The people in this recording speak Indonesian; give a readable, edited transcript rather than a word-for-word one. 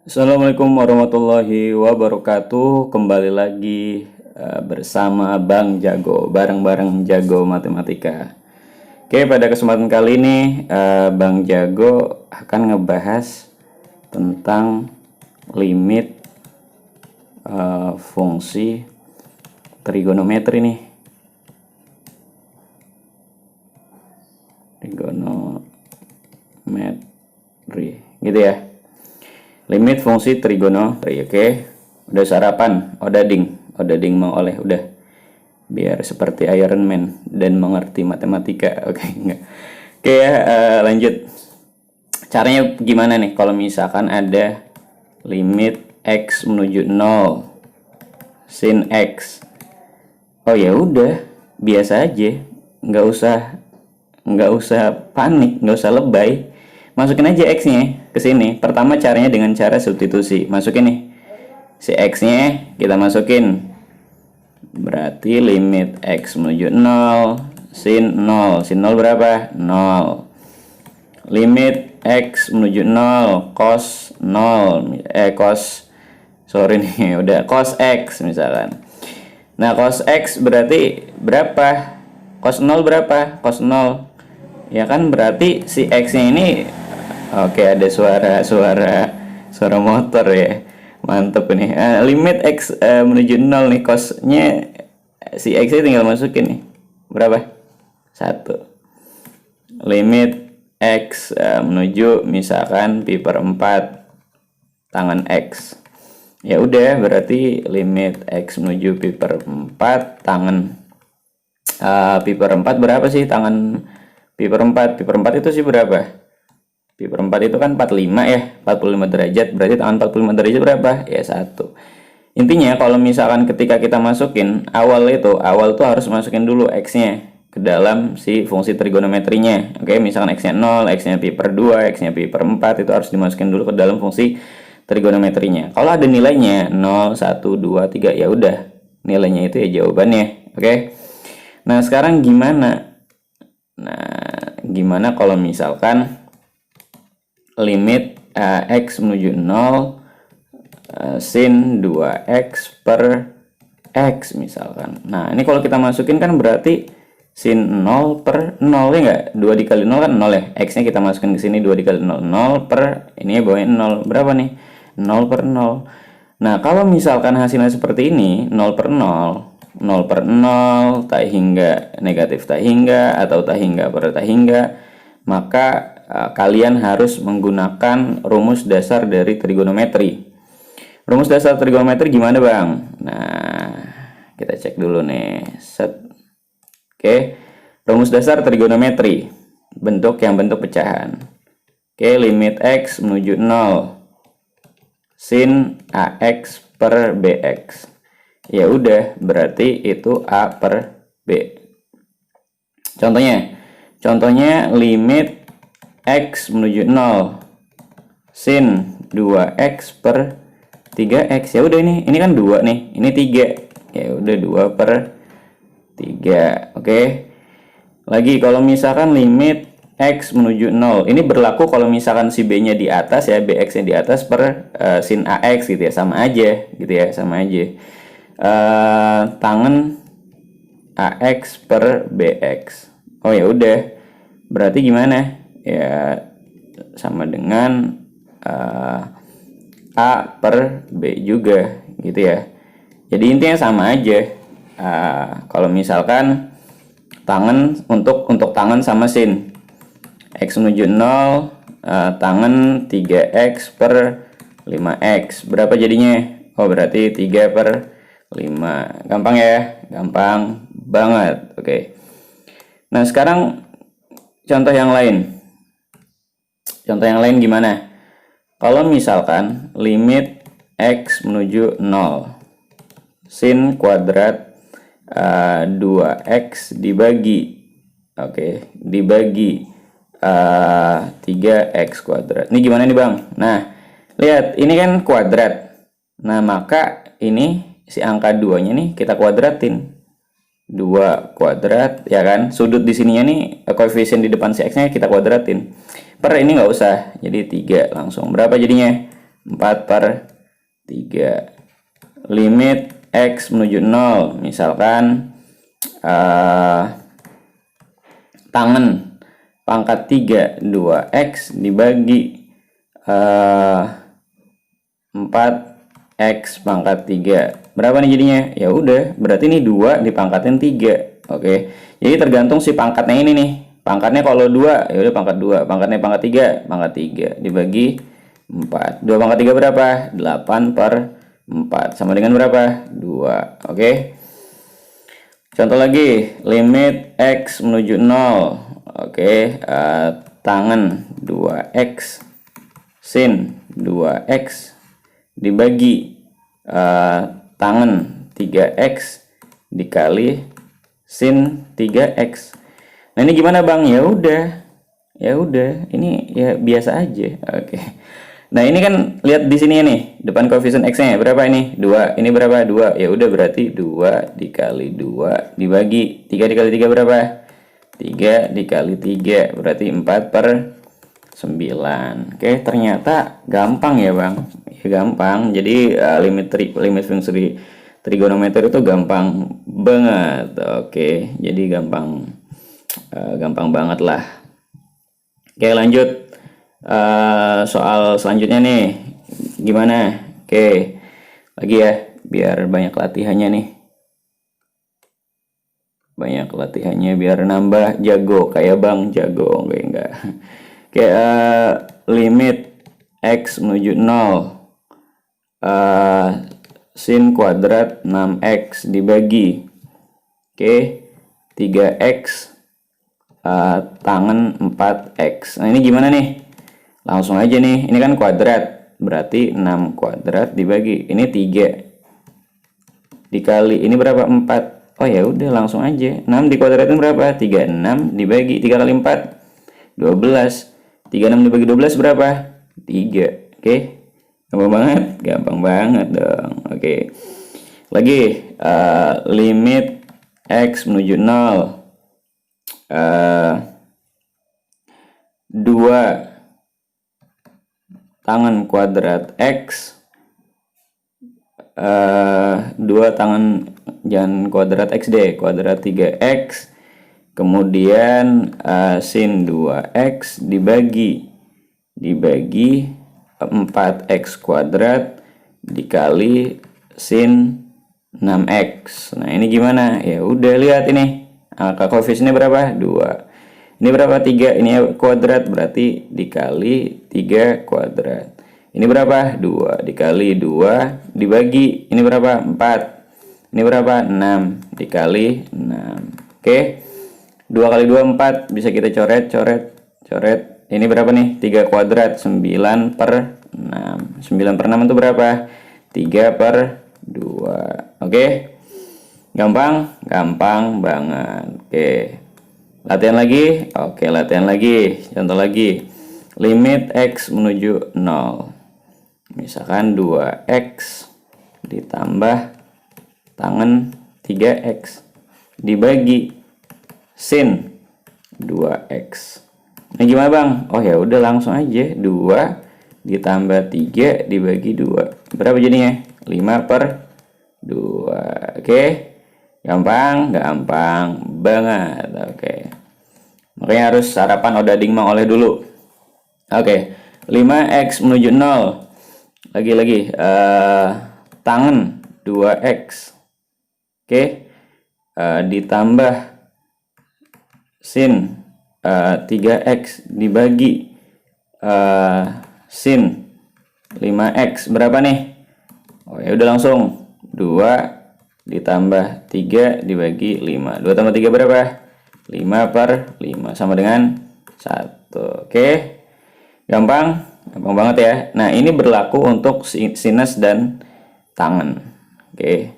Assalamualaikum warahmatullahi wabarakatuh. Kembali lagi bersama Bang Jago, bareng-bareng Jago Matematika. Oke, pada kesempatan kali ini Bang Jago akan ngebahas tentang limit fungsi trigonometri nih. Trigonometri, gitu ya. Limit fungsi trigonometri, oke. Udah sarapan, odading mau oleh, udah. Biar seperti Iron Man dan mengerti matematika, oke, enggak. Oke ya, lanjut. Caranya gimana nih kalau misalkan ada limit x menuju 0 sin x? Oh ya udah, biasa aja, nggak usah panik, nggak usah lebay. Masukin aja x-nya ke sini. Pertama caranya dengan cara substitusi. Masukin nih si x-nya, kita masukin. Berarti limit x menuju 0 sin 0. Sin 0 berapa? 0. Limit x menuju 0 cos 0. Sorry nih, udah cos x misalkan. Nah, cos x berarti berapa? Cos 0 berapa? Cos 0. Ya kan berarti si x-nya ini oke, ada suara motor ya. Mantep nih. Limit x menuju 0 nih, cosnya si x-nya tinggal masukin nih. Berapa? 1. Limit x menuju misalkan pi per 4 tangan x. Ya udah, berarti limit x menuju pi per 4 tangan pi per 4 berapa sih tangan pi per 4? Pi per 4 itu sih berapa? Pi per 4 itu kan 45 ya, 45 derajat. Berarti tangan 45 derajat berapa? Ya 1. Intinya kalau misalkan ketika kita masukin awal tuh harus masukin dulu x-nya ke dalam si fungsi trigonometrinya. Oke, misalkan x-nya 0, x-nya pi per 2, x-nya pi per 4 itu harus dimasukin dulu ke dalam fungsi trigonometrinya. Kalau ada nilainya 0, 1, 2, 3, ya udah, nilainya itu ya jawabannya. Oke. Nah, sekarang gimana? Gimana kalau misalkan limit x menuju 0 sin 2x per x misalkan. Nah, ini kalau kita masukin kan berarti sin 0 per 0 ya enggak? 2 dikali 0 kan 0 ya. X-nya kita masukin ke sini 2 dikali 0. 0 per ini ya bawahnya 0. Berapa nih? 0 per 0. Nah, kalau misalkan hasilnya seperti ini, 0 per 0, 0 per 0, tak hingga, negatif tak hingga, atau tak hingga per tak hingga, maka kalian harus menggunakan rumus dasar dari trigonometri. Rumus dasar trigonometri gimana, Bang? Nah, kita cek dulu nih. Set. Oke. Rumus dasar trigonometri. Bentuk pecahan. Oke, limit x menuju 0 sin ax per bx. Ya udah, berarti itu a per b. Contohnya limit x menuju 0 sin 2x per 3x. Ya udah, ini kan 2 nih, ini 3. Ya udah, 2 per 3. Oke. Lagi kalau misalkan limit x menuju 0, ini berlaku kalau misalkan si b-nya di atas ya, bx-nya di atas per sin ax gitu ya, sama aja gitu ya, sama aja. Tangan ax per bx. Oh ya udah, berarti gimana? Ya sama dengan a per b juga gitu ya. Jadi intinya sama aja. Kalau misalkan tangan untuk tangan sama sin, x menuju 0, tangan 3x per 5x. Berapa jadinya? Oh, berarti 3 per 5. Gampang ya? Gampang banget. Oke. Nah, sekarang contoh yang lain. Contoh yang lain gimana? Kalau misalkan limit x menuju 0 sin kuadrat 2x dibagi dibagi 3x kuadrat. Ini gimana nih, Bang? Nah, lihat, ini kan kuadrat. Nah, maka ini si angka 2-nya nih kita kuadratin. 2 kuadrat, ya kan? Sudut di sininya nih, koefisien di depan si x-nya kita kuadratin. Per ini nggak usah, jadi 3 langsung. Berapa jadinya? 4/3. Limit X menuju 0, misalkan tangan pangkat 3 2x dibagi 4x pangkat 3. Berapa nih jadinya? Ya udah, berarti ini 2 dipangkatin 3. Oke. Jadi tergantung si pangkatnya ini nih. Pangkatnya kalau 2, ya udah pangkat 2. Pangkatnya pangkat 3 dibagi 4. 2 pangkat 3 berapa? 8/4. Sama dengan berapa? 2. Oke. Contoh lagi, limit X menuju 0. Oke, tangan 2x sin 2x dibagi tangan 3x dikali sin 3x. Nah, ini gimana, Bang? Ya udah. Ini ya biasa aja. Oke. Nah, ini kan lihat di sini nih, depan koefisien x-nya berapa ini? 2. Ini berapa? 2. Ya udah, berarti 2 dikali 2 dibagi 3 dikali 3 berapa? 3 dikali 3 berarti 4/9. Oke, ternyata gampang ya, Bang. Ya gampang. Jadi limit fungsi trigonometri itu gampang banget. Oke, jadi gampang banget lah. Oke, lanjut. Soal selanjutnya nih, gimana? Oke, lagi ya, biar banyak latihannya nih. Banyak latihannya biar nambah jago kayak Bang jago. Oke, enggak. Kayak limit X menuju 0, sin kuadrat 6x dibagi 3x tangan 4x. Nah, ini gimana nih? Langsung aja nih, ini kan kuadrat, berarti 6 kuadrat dibagi ini 3 dikali ini berapa? 4. Oh ya udah, langsung aja. 6 dikuadratin berapa? 36 dibagi 3 kali 4 12. 36 dibagi 12 berapa? 3. Oke. Gampang banget dong. Oke. Lagi limit X menuju 0. 2 tangan kuadrat X, 2 tangan, jangan kuadrat X deh, kuadrat 3x, kemudian sin 2x dibagi 4x kuadrat dikali sin 6x. Nah, ini gimana? Ya udah, lihat ini angka koefisiennya berapa? 2. Ini berapa? 3. Ini kuadrat, berarti dikali 3 kuadrat. Ini berapa? 2 dikali 2 dibagi ini berapa? 4. Ini berapa? 6 dikali 6. Oke. 2 kali 2 4, bisa kita coret. Ini berapa nih? 3 kuadrat, 9/6. 9/6 itu berapa? 3/2. Oke. Gampang banget. Oke. Latihan lagi. Oke, latihan lagi. Contoh lagi. Limit X menuju 0. Misalkan 2x ditambah tangan 3x dibagi sin 2x. Nah, gimana, Bang? Oh ya udah, langsung aja. 2 ditambah 3 dibagi 2. Berapa jadinya? 5/2. Oke. Gampang banget. Oke. Makanya harus sarapan odading Mang Oleh dulu. Oke. 5x menuju 0. Lagi tangan 2x. Oke. Ditambah sin 3x dibagi sin 5x. Berapa nih? Oh ya udah, langsung 2 ditambah 3 dibagi 5. 2 tambah 3 berapa? 5/5 sama dengan 1. Oke. Gampang banget ya. Nah, ini berlaku untuk sinus dan tangan. Oke.